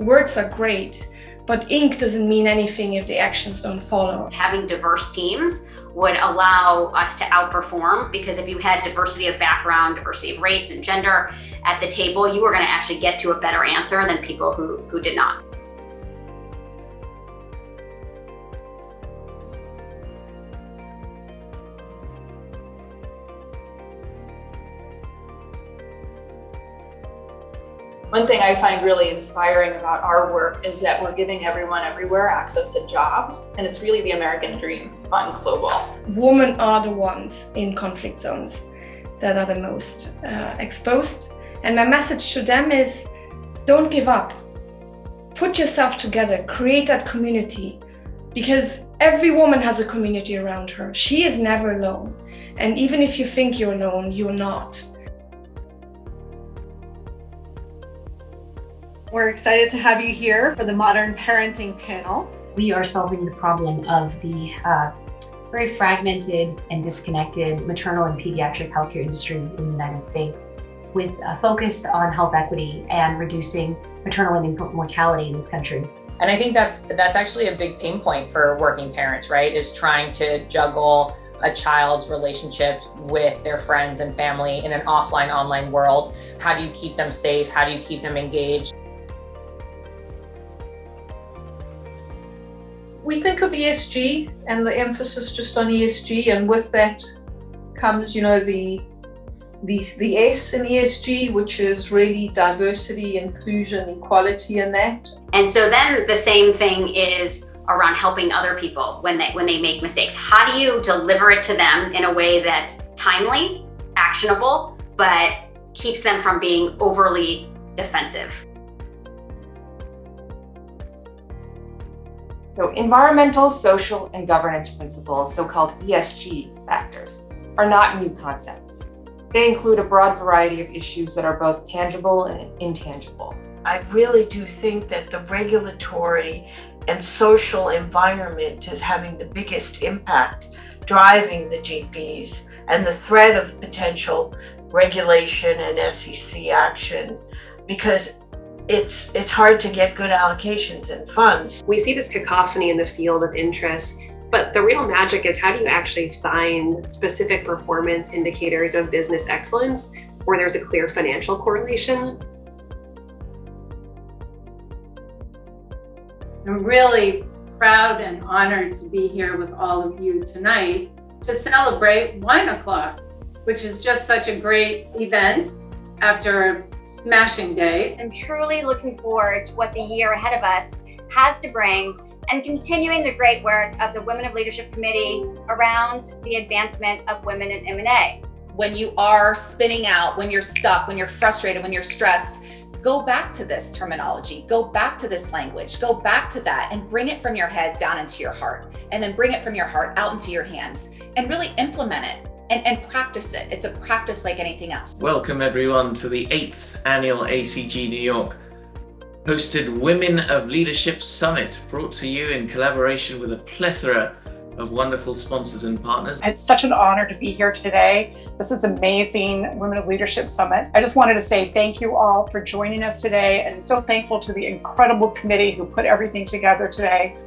Words are great, but ink doesn't mean anything if the actions don't follow. Having diverse teams would allow us to outperform, because if you had diversity of background, diversity of race and gender at the table, you were going to actually get to a better answer than people who did not. One thing I find really inspiring about our work is that we're giving everyone everywhere access to jobs, and it's really the American dream gone global. Women are the ones in conflict zones that are the most exposed. And my message to them is, don't give up. Put yourself together, create that community, because every woman has a community around her. She is never alone. And even if you think you're alone, you're not. We're excited to have you here for the Modern Parenting panel. We are solving the problem of the very fragmented and disconnected maternal and pediatric healthcare industry in the United States, with a focus on health equity and reducing maternal and infant mortality in this country. And I think that's actually a big pain point for working parents, right? Is trying to juggle a child's relationship with their friends and family in an offline, online world. How do you keep them safe? How do you keep them engaged? We think of ESG and the emphasis just on ESG, and with that comes, the S in ESG, which is really diversity, inclusion, equality, and that. And so then the same thing is around helping other people when they make mistakes. How do you deliver it to them in a way that's timely, actionable, but keeps them from being overly defensive? So environmental, social, and governance principles, so-called ESG factors, are not new concepts. They include a broad variety of issues that are both tangible and intangible. I really do think that the regulatory and social environment is having the biggest impact, driving the GPs, and the threat of potential regulation and SEC action, because it's hard to get good allocations and funds. We see this cacophony in the field of interest, but the real magic is, how do you actually find specific performance indicators of business excellence where there's a clear financial correlation? I'm really proud and honored to be here with all of you tonight to celebrate Wine O'Clock, which is just such a great event after smashing day. I'm truly looking forward to what the year ahead of us has to bring, and continuing the great work of the Women of Leadership Committee around the advancement of women in M&A. When you are spinning out, when you're stuck, when you're frustrated, when you're stressed, go back to this terminology, go back to this language, go back to that, and bring it from your head down into your heart, and then bring it from your heart out into your hands, and really implement it. And practice it. It's a practice like anything else. Welcome everyone to the 8th annual ACG New York hosted Women of Leadership Summit, brought to you in collaboration with a plethora of wonderful sponsors and partners. It's such an honor to be here today. This is amazing, Women of Leadership Summit. I just wanted to say thank you all for joining us today, and so thankful to the incredible committee who put everything together today.